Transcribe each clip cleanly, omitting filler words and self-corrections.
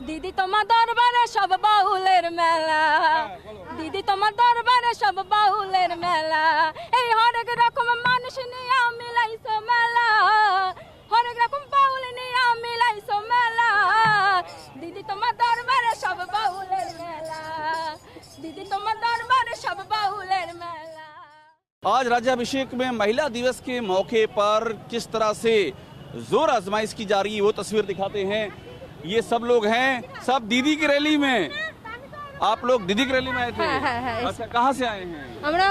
দিদি তোমার দরবারে সব বাউলের মেলা, দিদি তোমার দরবারে সব বাউলের মেলা, এই হরেক রকম মানুষ নিয়ে মিলাইছো মেলা, হরেক রকম বাউল নিয়ে মিলাইছো মেলা, দিদি তোমার দরবারে সব বাউলের মেলা, দিদি তোমার দরবারে সব বাউলের মেলা। आज राज्याभिषेक में महिला दिवस के मौके पर किस तरह से जोर आजमाइश की जा रही है वो तस्वीर दिखाते हैं। ये सब लोग हैं, सब दीदी की रैली में। आप लोग दीदी की रैली में आए थे? अच्छा, कहाँ से आए हैं? আমরা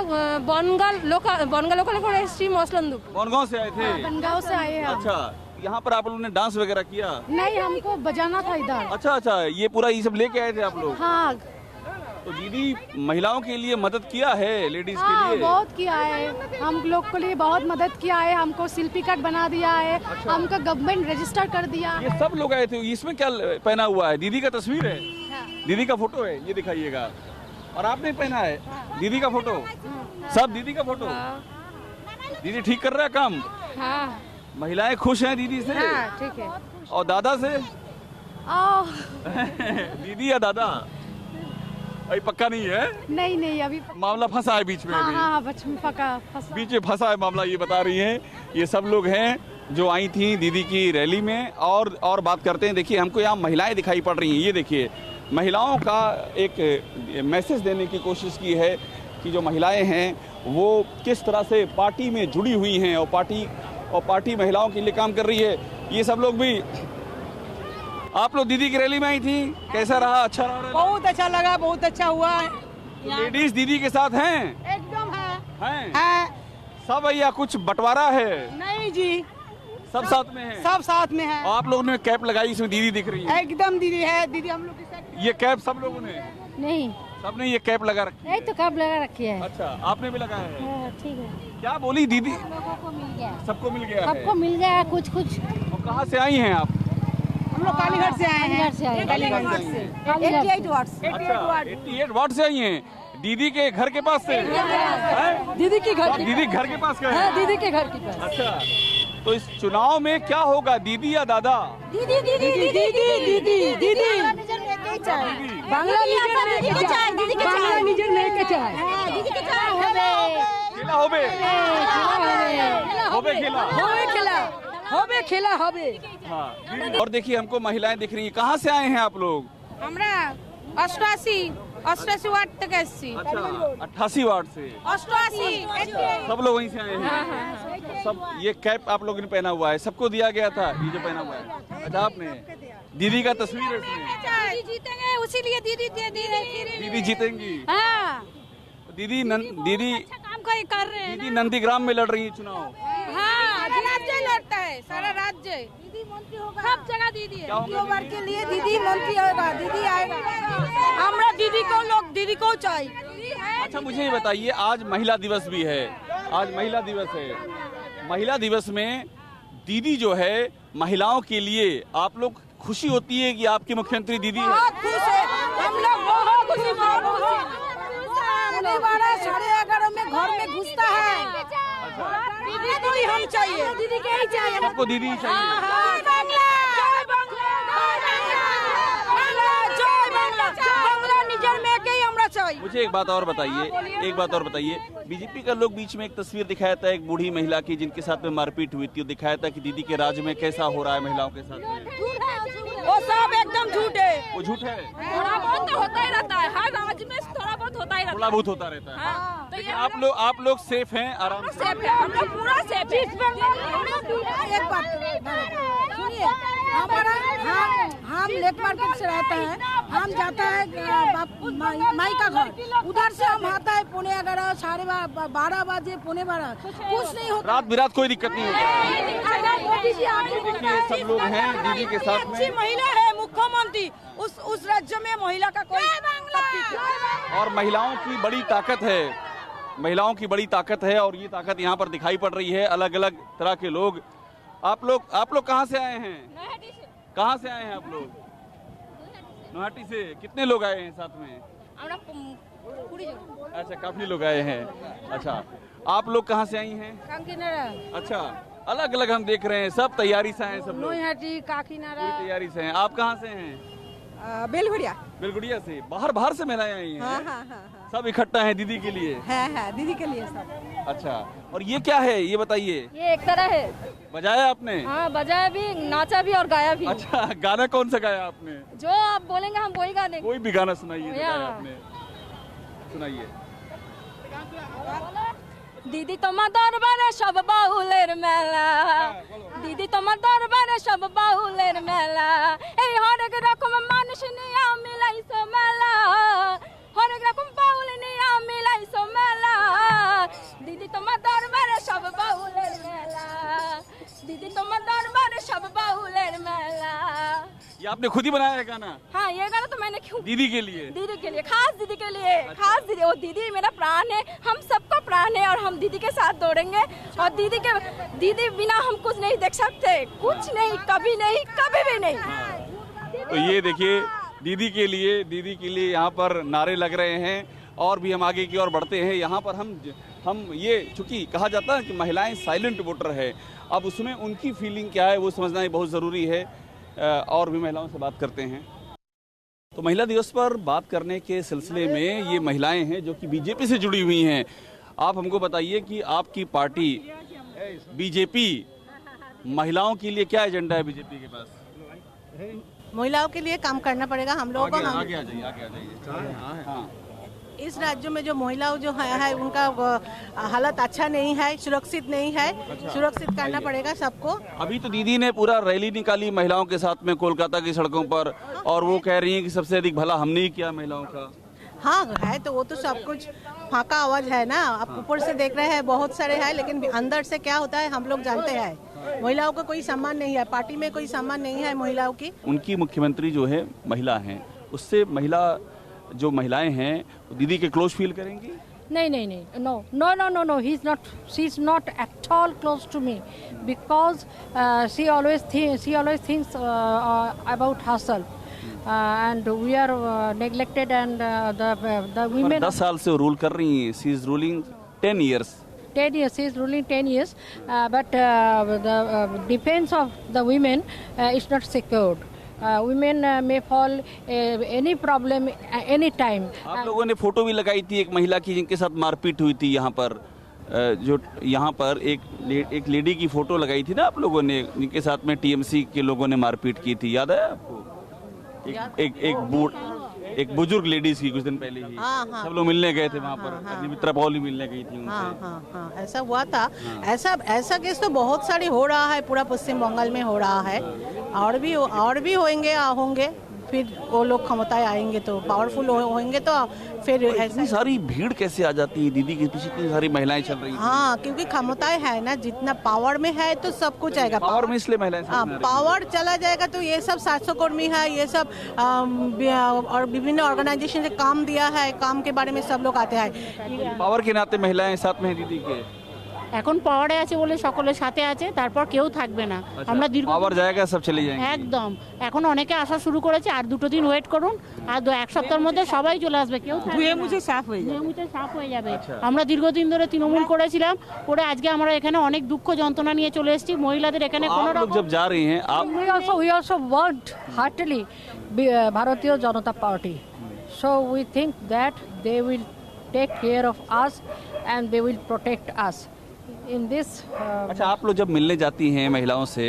বনগাঁ লোকাল করে এসেছি মসলন্দু। बनगांव से आए थे? बनगांव से आए हैं। अच्छा, यहाँ पर आप लोगों ने डांस वगैरह किया? नहीं, हमको बजाना था इधर। अच्छा अच्छा, ये पूरा ये सब लेके आए थे आप लोग? हाँ तो दीदी महिलाओं के लिए मदद किया है, लेडीज के हाँ, लिए? बहुत किया है, हम लोग के लिए बहुत मदद किया है, हमको शिल्पी कार्ड बना दिया है, हमको गवर्नमेंट रजिस्टर कर दिया। ये सब लोग आए थे, इसमें क्या पहना हुआ है? दीदी का तस्वीर है, दीदी का फोटो है, ये दिखाइएगा। और आपने पहना है दीदी का फोटो? सब दीदी का फोटो? दीदी ठीक कर रहा है काम? हाँ महिलाएं खुश हैं दीदी से? ठीक है। और दादा से? दीदी या दादा? अभी पक्का नहीं है, नहीं अभी मामला फंसा है बीच में। अभी हाँ बच में पका फंसा। बीच में फंसा है मामला, ये बता रही हैं। ये सब लोग हैं जो आई थी दीदी की रैली में। और बात करते हैं। देखिए, हमको यहाँ महिलाएं दिखाई पड़ रही हैं। ये देखिए, महिलाओं का एक मैसेज देने की कोशिश की है कि जो महिलाएं हैं वो किस तरह से पार्टी में जुड़ी हुई हैं और पार्टी महिलाओं के लिए काम कर रही है। ये सब लोग भी, आप लोग दीदी की रैली में आई थी, कैसा रहा? अच्छा रहा? बहुत अच्छा लगा, बहुत अच्छा हुआ है। तो लेडीज दीदी के साथ हैं? एकदम है। हैं? सब या कुछ बंटवारा है? नहीं जी, सब साथ में है? सब साथ में है। आप लोगों ने कैप लगाई, इसमें दीदी दिख रही है। एकदम दीदी है, दीदी हम लोग के साथ। ये कैप सब लोगों ने? नहीं, सबने ये कैप लगा रखी है? तो कब लगा रखी है। अच्छा, आपने भी लगाया है? ठीक है। क्या बोली दीदी? लोगों को मिल गया, सबको मिल गया है? सबको मिल गया कुछ। और कहाँ से आई हैं आप? हम लोग कालीघाट से आए हैं। से आए हैं। कालीघाट से? 88 वाट से। 88 वाट से आई हैं? दीदी के घर के पास से? हैं? दीदी के घर आप दीदी घर के पास गए? हाँ, दीदी के घर की पास। अच्छा, तो इस चुनाव में क्या होगा, दीदी या दादा? दीदी दीदी दीदी दीदी दीदी बांग्ला निजर लेके चाय दीदी के चाय खेला होबे? हाँ। और देखिए, हमको महिलाएं दिख रही हैं। कहाँ से आए हैं आप लोग? আমরা 88 वाट तक एससी। अच्छा, 88 वाट से? 88 सब लोग वहीं से आए हैं? सब ये कैप आप लोगों ने पहना हुआ है, सबको दिया गया था ये जो पहना हुआ है? अच्छा, आपने दीदी का तस्वीर है इसमें? दीदी जीतेंगे, उसीलिए दीदी दे दी है। दीदी जीतेंगी? हाँ, दीदी अच्छा काम कोई कर रहे हैं दीदी नंदीग्राम में लड़ रही है चुनाव। हाँ, राज्य लड़ता है, सारा राज्य दीदी मंत्री होगा, सब जगह दीदी है। बार के लिए दीदी मंत्री होगा, दीदी आएगा। हमरा दीदी को चाहिए। अच्छा, मुझे ये बताइए, आज महिला दिवस भी है, आज महिला दिवस है। महिला दिवस में दीदी जो है, महिलाओं के लिए आप लोग खुशी होती है कि आपकी मुख्यमंत्री दीदी है? बहुत खुश है हम लोग, बहुत खुशी। साढ़े 11 में घर में घुसता है। दीदी को ही हम चाहिए, दीदी के ही चाहिए, सबको दीदी ही चाहिए। मुझे एक बात और बताइए, बीजेपी का लोग बीच में एक तस्वीर दिखाया था एक बूढ़ी महिला की जिनके साथ में मारपीट हुई थी, दिखाया था कि दीदी के राज में कैसा हो रहा है महिलाओं के साथ में। वो सब एकदम झूठ है। वो झूठ है? थोड़ा बहुत तो होता ही रहता है, हर राज्य में थोड़ा बहुत होता ही रहता है। थोड़ा बहुत होता रहता है। हाँ, तो ये आप लोग सेफ हैं, आराम से? सेफ है, हम लोग पूरा सेफ है। एक बात सुनिए, हमारा हम लेक मार्केट से रहता है, हम जाता है माई का घर, उधर से हम आता है 11:15, 12:30 बजे, 12:15, कुछ नहीं होता। रात बिरात कोई दिक्कत नहीं होती? देखिए, सब लोग हैं दीदी के साथ में। अच्छी महिला है मुख्यमंत्री, उस राज्य में महिला का कोई। और महिलाओं की बड़ी ताकत है, महिलाओं की बड़ी ताकत है और ये ताकत यहाँ पर दिखाई पड़ रही है। अलग अलग तरह के लोग। आप लोग कहाँ से आए हैं? कहाँ से आए हैं आप लोग? नोहाटी से। कितने लोग आए हैं साथ में? अच्छा, काफी लोग आए हैं। अच्छा, आप लोग कहाँ से आई हैं? अच्छा, अलग अलग हम देख रहे हैं, सब तैयारी से हैं सब लोग? नोहाटी, काकीनाडा। पूरी तैयारी से हैं। आप कहाँ से हैं? बेलघड़िया। बेलगुड़िया से बाहर से महिलाएं आई हैं? हाँ। सब इकट्ठा हैं दीदी के लिए? है दीदी के लिए सब। अच्छा, और ये क्या है ये बताइए? ये एक तरह है। बजाया आपने? हाँ, बजाया भी, नाचा भी और गाया भी। अच्छा, गाना कौन सा गाया आपने? जो आप बोलेंगे हम वही गा देंगे। कोई भी गाना सुनाइए जो या। गाया आपने, सुनाइए। দিদি তোমার দরবারে সব বাউলের মেলা, দিদি তোমার দরবারে সব বাউলের মেলা, এই হরেক রকম মানুষ নিয়ে মিলাইছো মেলা, হরেক রকম বাউল নিয়ে মিলাইছো মেলা, দিদি তোমার দরবারে সব বাউলের মেলা, দিদি তোমার দরবারে সব বাউলের মেলা। ये आपने खुद ही बनाया है गाना? हाँ, ये गाना तो मैंने क्यों, दीदी के लिए? दीदी के लिए, खास दीदी के लिए, खास दीदी। वो दीदी मेरा प्राण है, हम सबका प्राण है और हम दीदी के साथ दौड़ेंगे। और दीदी बिना हम कुछ नहीं देख सकते, कुछ नहीं, कभी नहीं, कभी भी नहीं। तो ये देखिए दीदी के लिए यहाँ पर नारे लग रहे हैं और भी हम आगे की ओर बढ़ते हैं। यहाँ पर हम ये चूंकि कहा जाता है कि महिलाएं साइलेंट वोटर है, अब उसमें उनकी फीलिंग क्या है वो समझना ही बहुत ज़रूरी है। और भी महिलाओं से बात करते हैं। तो महिला दिवस पर बात करने के सिलसिले में ये महिलाएं हैं जो कि बीजेपी से जुड़ी हुई हैं। आप हमको बताइए कि आपकी पार्टी बीजेपी महिलाओं के लिए क्या एजेंडा है बीजेपी के पास? महिलाओं के लिए काम करना पड़ेगा हम लोगों को। आगे आ जाइए। हाँ। इस राज्य में जो महिलाओं जो है उनका हालत अच्छा नहीं है, सुरक्षित नहीं है। सुरक्षित करना पड़ेगा सबको। अभी तो दीदी ने पूरा रैली निकाली महिलाओं के साथ में कोलकाता की सड़कों पर, और वो कह रही हैं कि सबसे अधिक भला हमने ही किया महिलाओं का। हाँ है, तो वो तो सब कुछ फाका आवाज है ना। आप ऊपर से देख रहे हैं बहुत सारे हैं, लेकिन अंदर से क्या होता है हम लोग जानते हैं। महिलाओं को कोई सम्मान नहीं है, पार्टी में कोई सम्मान नहीं है महिलाओं की। उनकी मुख्यमंत्री जो है महिला हैं, उससे जो महिलाएं हैं दीदी के क्लोज फील करेंगी? नहीं, no, she is not at all close to me, because she always thinks about herself, and we are neglected, and the women 10 साल से रूल कर रही हैं। She is ruling 10 years. 10 years, she is ruling 10 years, but the defense of the women is not secured. Women may fall any problem any time. आप लोगों ने photo भी लगाई थी एक महिला की जिनके साथ मारपीट हुई थी यहाँ पर, जो यहाँ पर एक लेडी की फोटो लगाई थी ना आप लोगों ने, जिनके साथ में टीएमसी के लोगों ने मारपीट की थी, याद है आपको? एक बुजुर्ग लेडीज की कुछ दिन पहले ही। हाँ। सब लोग मिलने गए थे वहाँ पर, मित्रा पॉली मिलने गई थी उनसे। हाँ, ऐसा हुआ था। ऐसा केस तो बहुत सारे हो रहा है, पूरा पश्चिम बंगाल में हो रहा है, और भी होंगे। फिर वो लोग क्षमताएं आएंगे तो पावरफुल होंगे तो फिर इतनी सारी भीड़ कैसे आ जाती है दीदी के पीछे? इतनी सारी महिलाएं चल रही हैं। हाँ, क्योंकि क्षमताएं है ना, जितना पावर में है तो सब कुछ आएगा। पावर में इसलिए महिलाएं हाँ, पावर चला जाएगा तो ये सब 700 कर्मी है, ये सब और विभिन्न ऑर्गेनाइजेशन से काम दिया है, काम के बारे में सब लोग आते हैं। पावर के नाते महिलाएं साथ में दीदी के এখন পাওয়ারে আছে বলে সকলের সাথে আছে, তারপর কেউ থাকবে না। আমরা দীর্ঘ पावर जाएगा सब चले जाएंगे একদম। এখন অনেকে আসা শুরু করেছে, আর 2 দিন ওয়েট করুন, আর এক সপ্তাহের মধ্যে সবাই চলে আসবে, কেউ ধুয়ে মুছে সাফ হয়ে যাবে। আমরা দীর্ঘদিন ধরে তৃণমূল করেছিলাম, করে আজকে আমরা এখানে অনেক দুঃখ যন্ত্রণা নিয়ে চলে এসেছি। মহিলাদের এখানে কোনো आप लोग जब जा रही हैं आप we also want heartily Bharatiya Janata Party, so we think that they will take care of us and they will protect us in this अच्छा, आप लोग जब मिलने जाती हैं महिलाओं से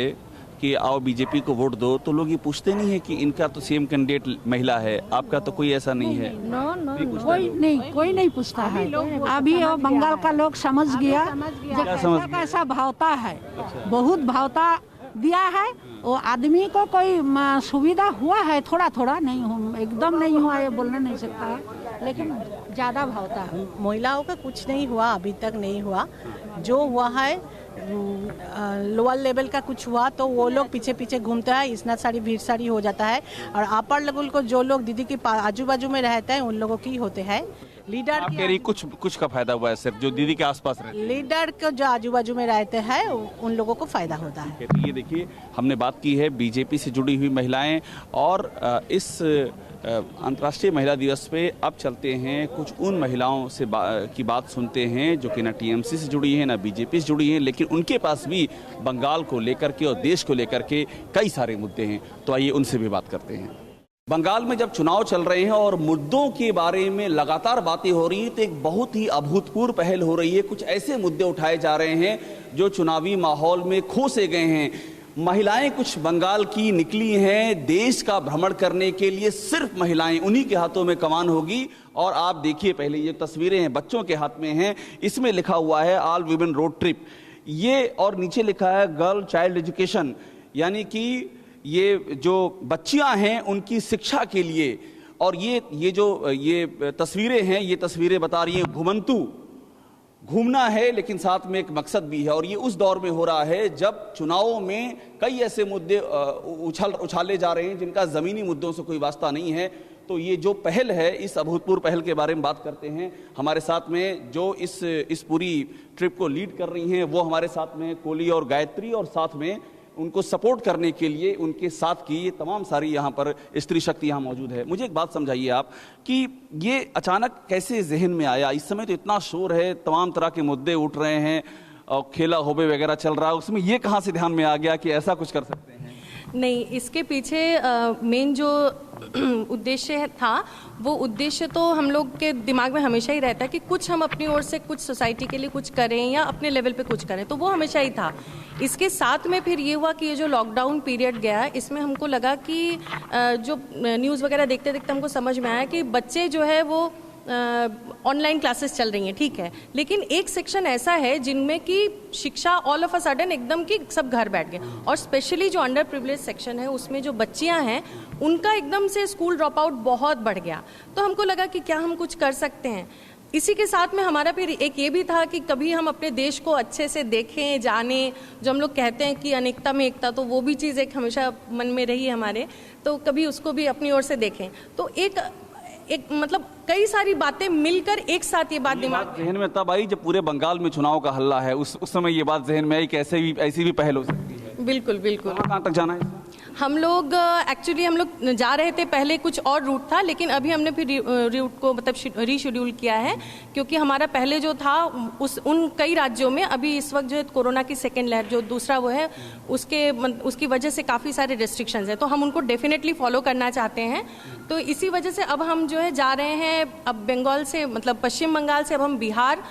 कि आओ बीजेपी को वोट दो, तो लोग ये पूछते नहीं है कि इनका तो सीएम कैंडिडेट महिला है, आपका तो कोई ऐसा नहीं है? कोई नहीं पूछता है। अभी वो बंगाल का लोग समझ गया क्या समझ गया? कैसा भावता है, बहुत भावता दिया है। वो आदमी को कोई सुविधा हुआ है, थोड़ा नहीं, एकदम नहीं हुआ ये बोलना नहीं सकता है, लेकिन ज़्यादा भावता है। महिलाओं का कुछ नहीं हुआ, अभी तक नहीं हुआ। जो हुआ है लोअर लेवल का कुछ हुआ तो वो लोग पीछे घूमता है, इतना सारी भीड़ सारी हो जाता है। और अपर लेवल को जो लोग दीदी के आजू बाजू में रहते हैं उन लोगों की होते हैं। लीडर आप कह रही कुछ का फायदा हुआ है सिर्फ जो दीदी के आसपास रहते हैं? लीडर को जो आजू बाजू में रहते हैं उन लोगों को फायदा होता है। तो ये देखिए हमने बात की है बीजेपी से जुड़ी हुई महिलाएं, और इस अंतर्राष्ट्रीय महिला दिवस पे अब चलते हैं कुछ उन महिलाओं से की बात सुनते हैं जो कि ना टीएमसी से जुड़ी हैं ना बीजेपी से जुड़ी हैं, लेकिन उनके पास भी बंगाल को लेकर के और देश को लेकर के कई सारे मुद्दे हैं। तो आइए उनसे भी बात करते हैं। बंगाल में जब चुनाव चल रहे हैं और मुद्दों के बारे में लगातार बातें हो रही हैं तो एक बहुत ही अभूतपूर्व पहल हो रही है। कुछ ऐसे मुद्दे उठाए जा रहे हैं जो चुनावी माहौल में खो से गए हैं। महिलाएं कुछ बंगाल की निकली हैं देश का भ्रमण करने के लिए, सिर्फ महिलाएं, उन्हीं के हाथों में कमान होगी। और आप देखिए पहले ये तस्वीरें हैं, बच्चों के हाथ में हैं, इसमें लिखा हुआ है ऑल वीमेन रोड ट्रिप, ये और नीचे लिखा है गर्ल चाइल्ड एजुकेशन, यानी कि ये जो बच्चियां हैं उनकी शिक्षा के लिए। और ये जो तस्वीरें हैं, ये तस्वीरें बता रही हैं घुमंतु, घूमना है लेकिन साथ में एक मकसद भी है। और ये उस दौर में हो रहा है जब चुनावों में कई ऐसे मुद्दे उछाले जा रहे हैं जिनका ज़मीनी मुद्दों से कोई वास्ता नहीं है। तो ये जो पहल है, इस अभूतपूर्व पहल के बारे में बात करते हैं। हमारे साथ में जो इस पूरी ट्रिप को लीड कर रही हैं वो हमारे साथ में कोली और गायत्री, और साथ में उनको सपोर्ट करने के लिए उनके साथ की ये तमाम सारी यहाँ पर स्त्री शक्ति यहाँ मौजूद है। मुझे एक बात समझाइए आप कि ये अचानक कैसे जहन में आया? इस समय तो इतना शोर है, तमाम तरह के मुद्दे उठ रहे हैं और खेला होबे वगैरह चल रहा है, उसमें ये कहाँ से ध्यान में आ गया कि ऐसा कुछ कर सकते हैं? नहीं, इसके पीछे मेन जो उद्देश्य था वो उद्देश्य तो हम लोग के दिमाग में हमेशा ही रहता है कि कुछ हम अपनी ओर से कुछ सोसाइटी के लिए कुछ करें या अपने लेवल पे कुछ करें, तो वो हमेशा ही था। इसके साथ में फिर ये हुआ कि ये जो लॉकडाउन पीरियड गया, इसमें हमको लगा कि जो न्यूज़ वगैरह देखते देखते हमको समझ में आया कि बच्चे जो है वो ऑनलाइन क्लासेस चल रही हैं, ठीक है, लेकिन एक सेक्शन ऐसा है जिनमें कि शिक्षा ऑल ऑफ अ सडन एकदम कि सब घर बैठ गए। और स्पेशली जो अंडर प्रिविलेज सेक्शन है उसमें जो बच्चियां हैं उनका एकदम से स्कूल ड्रॉप आउट बहुत बढ़ गया। तो हमको लगा कि क्या हम कुछ कर सकते हैं। इसी के साथ में हमारा फिर एक ये भी था कि कभी हम अपने देश को अच्छे से देखें, जानें। जो हम लोग कहते हैं कि अनेकता में एकता, तो वो भी चीज़ एक हमेशा मन में रही है हमारे, तो कभी उसको भी अपनी ओर से देखें। तो एक मतलब कई सारी बातें मिलकर एक साथ ये बात दिमाग जहन में तब आई जब पूरे बंगाल में चुनाव का हल्ला है, उस समय ये बात जहन में आई कि ऐसी भी पहल हो सकती है। बिल्कुल बिल्कुल। कहाँ तक जाना है? हम लोग एक्चुअली हम लोग जा रहे थे, पहले कुछ और रूट था, लेकिन अभी हमने फिर रूट को मतलब रीशेड्यूल किया है, क्योंकि हमारा पहले जो था उन कई राज्यों में अभी इस वक्त जो है कोरोना की सेकेंड लहर जो दूसरा वो है उसकी वजह से काफ़ी सारे रेस्ट्रिक्शंस हैं, तो हम उनको डेफिनेटली फॉलो करना चाहते हैं। तो इसी वजह से अब हम जो है जा रहे हैं, अब बंगाल से मतलब पश्चिम बंगाल से अब हम बिहार,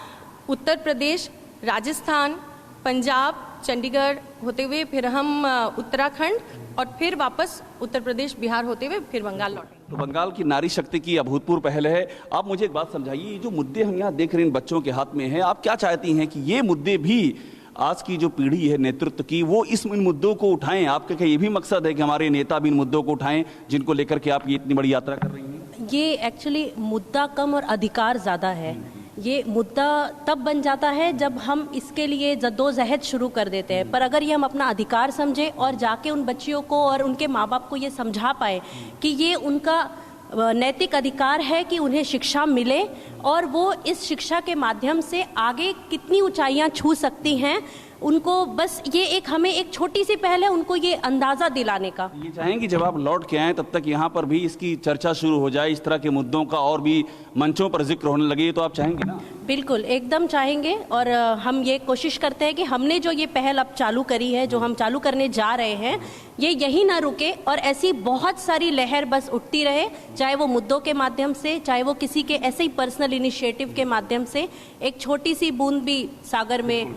उत्तर प्रदेश, राजस्थान, पंजाब, चंडीगढ़ होते हुए फिर हम उत्तराखंड और फिर वापस उत्तर प्रदेश, बिहार होते हुए फिर बंगाल लौटेंगे। तो बंगाल की नारी शक्ति की अभूतपूर्व पहल है। आप मुझे एक बात समझाइए, ये जो मुद्दे हम यहाँ देख रहे हैं बच्चों के हाथ में हैं, आप क्या चाहती हैं कि ये मुद्दे भी आज की जो पीढ़ी है नेतृत्व की, वो इन मुद्दों को उठाएं? आपका क्या ये भी मकसद है कि हमारे नेता भी इन मुद्दों को उठाएं जिनको लेकर के आप ये इतनी बड़ी यात्रा कर रही हैं? ये एक्चुअली मुद्दा कम और अधिकार ज़्यादा है। ये मुद्दा तब बन जाता है जब हम इसके लिए जद्दोजहद शुरू कर देते हैं, पर अगर ये हम अपना अधिकार समझें और जाके उन बच्चियों को और उनके माँ बाप को ये समझा पाए कि ये उनका नैतिक अधिकार है कि उन्हें शिक्षा मिले और वो इस शिक्षा के माध्यम से आगे कितनी ऊंचाइयां छू सकती हैं, उनको बस ये एक हमें एक छोटी सी पहल है उनको ये अंदाज़ा दिलाने का। ये चाहेंगे जब आप लौट के आएँ तब तक यहाँ पर भी इसकी चर्चा शुरू हो जाए, इस तरह के मुद्दों का और भी मंचों पर जिक्र होने लगे, तो आप चाहेंगे ना? बिल्कुल, एकदम चाहेंगे। और हम ये कोशिश करते हैं कि हमने जो ये पहल अब चालू करी है, जो हम चालू करने जा रहे हैं, ये यही ना रुके और ऐसी बहुत सारी लहर बस उठती रहे, चाहे वो मुद्दों के माध्यम से, चाहे वो किसी के ऐसे ही पर्सनल इनिशिएटिव के माध्यम से, एक छोटी सी बूंद भी सागर में।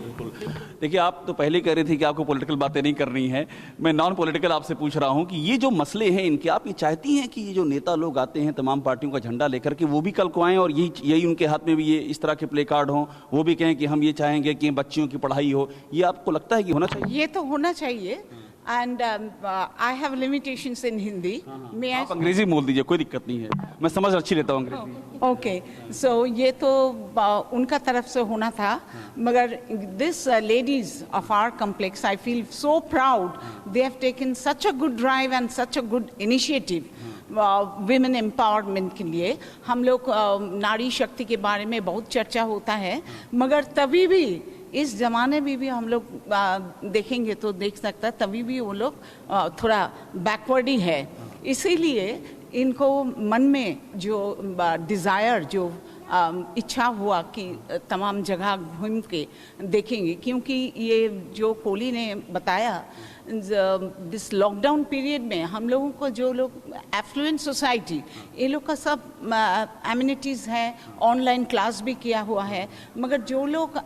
देखिए, आप तो पहले कह रहे थे कि आपको पॉलिटिकल बातें नहीं करनी है, मैं नॉन पॉलिटिकल आपसे पूछ रहा हूं कि ये जो मसले हैं इनके, आप ये चाहती हैं कि ये जो नेता लोग आते हैं तमाम पार्टियों का झंडा लेकर के, वो भी कल को आएँ और यही उनके हाथ में भी ये इस तरह के प्ले कार्ड हों, वो भी कहें कि हम ये चाहेंगे कि बच्चियों की पढ़ाई हो? ये आपको लगता है कि होना चाहिए? ये तो होना चाहिए। एंड आई हैव लिमिटेशंस इन हिंदी। मैं आप अंग्रेजी बोल दीजिए, कोई दिक्कत नहीं है, मैं समझ अच्छी लेता हूँ अंग्रेजी। ओके, सो ये तो उनका तरफ से होना था, मगर this ladies of our complex, I feel so proud, they have taken such a good drive and such a good initiative women empowerment के लिए। हम लोग नारी शक्ति के बारे में बहुत चर्चा होता है, मगर तभी भी इस ज़माने में भी हम लोग देखेंगे तो देख सकता है तभी भी वो लोग थोड़ा बैकवर्ड ही है। इसीलिए इनको मन में जो डिज़ायर, जो इच्छा हुआ कि तमाम जगह घूम के देखेंगे, क्योंकि ये जो कोली ने बताया दिस लॉकडाउन पीरियड में हम लोगों को जो लोग एफ्लुएंट सोसाइटी, ये लोग का सब एमिनिटीज़ है, ऑनलाइन क्लास भी किया हुआ है, मगर जो लोग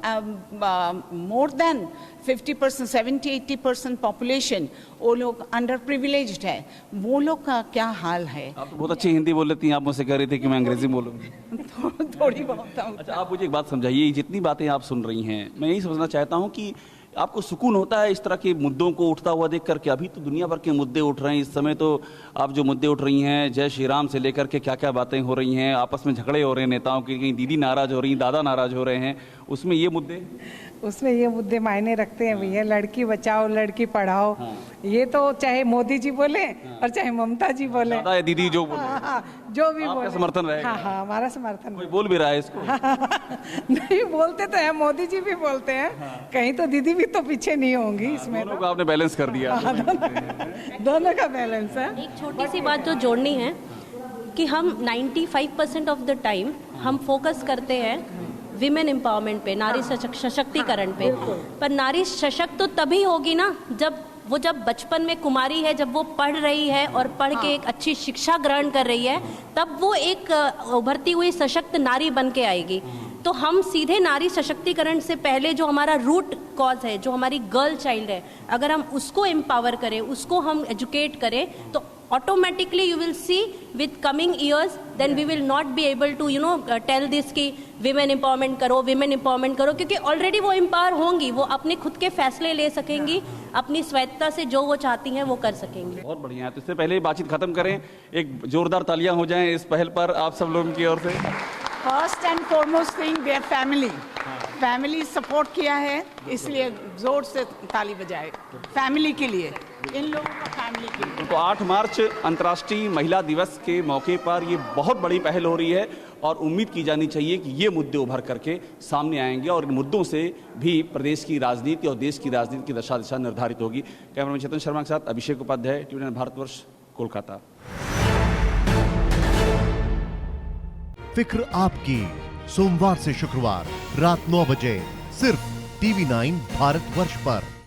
मोर देन 50%, 70-80% पॉपुलेशन, वो लोग अंडर प्रिविलेज्ड है, वो लोग का क्या हाल है। आप तो बहुत अच्छी हिंदी बोल लेती हैं, आप मुझसे कह रही थी कि मैं अंग्रेजी बोलूँगी। थोड़ी बहुत। अच्छा, आप मुझे एक बात समझाइए, जितनी बातें आप सुन रही हैं, मैं यही समझना चाहता हूँ कि आपको सुकून होता है इस तरह के मुद्दों को उठता हुआ देख करके? अभी तो दुनिया भर के मुद्दे उठ रहे हैं इस समय, तो आप जो मुद्दे उठ रही हैं, जय श्री राम से लेकर के क्या क्या बातें हो रही हैं, आपस में झगड़े हो रहे हैं नेताओं की, कहीं दीदी नाराज हो रही हैं, दादा नाराज हो रहे हैं, उसमें ये मुद्दे मुद्दे मायने रखते हैं भैया। लड़की बचाओ, लड़की पढ़ाओ, ये तो चाहे मोदी जी बोले और चाहे ममता जी बोले, दादा या दीदी जो बोले, जो भी आपका बोले, समर्थन रहेगा? हाँ, हमारा समर्थन। कोई बोल भी रहा है इसको? नहीं बोलते तो है, मोदी जी भी बोलते हैं, कहीं तो दीदी भी तो पीछे नहीं होंगी इसमें। दोनों को आपने बैलेंस कर दिया। दोनों का बैलेंस है। एक छोटी सी बात जो जोड़नी है कि हम 95% ऑफ द टाइम हम फोकस करते हैं विमेन एम्पावरमेंट पे, नारी सशक्तिकरण पे, पर नारी सशक्त तो तभी होगी ना जब बचपन में कुमारी है, जब वो पढ़ रही है और पढ़ के एक अच्छी शिक्षा ग्रहण कर रही है, तब वो एक उभरती हुई सशक्त नारी बन के आएगी। तो हम सीधे नारी सशक्तिकरण से पहले जो हमारा रूट कॉज है, जो हमारी गर्ल चाइल्ड है, अगर हम उसको एम्पावर करें, उसको हम एजुकेट करें, तो automatically you will see with coming years then we will not be able to tell this कि women empowerment करो, क्योंकि ऑलरेडी वो एम्पावर होंगी, वो अपने खुद के फैसले ले सकेंगी, अपनी स्वायत्तता से जो वो चाहती हैं वो कर सकेंगी। बहुत बढ़िया है। तो इससे पहले बातचीत खत्म करें, एक जोरदार तालियां हो जाएं इस पहल पर आप सब लोगों की ओर से। First and foremost thing their family support किया है, इसलिए जोर से ताली बजाए फैमिली के लिए, इन लोगों का फैमिली के लिए। तो 8 मार्च अंतर्राष्ट्रीय महिला दिवस के मौके पर ये बहुत बड़ी पहल हो रही है और उम्मीद की जानी चाहिए कि ये मुद्दे उभर करके सामने आएंगे और इन मुद्दों से भी प्रदेश की राजनीति और देश की राजनीति की दिशा निर्धारित होगी। कैमरामैन चेतन शर्मा के साथ अभिषेक उपाध्याय, टीवी9 भारतवर्ष, कोलकाता। फिक्र आपकी, सोमवार से शुक्रवार रात 9 बजे सिर्फ टीवी9 भारतवर्ष पर।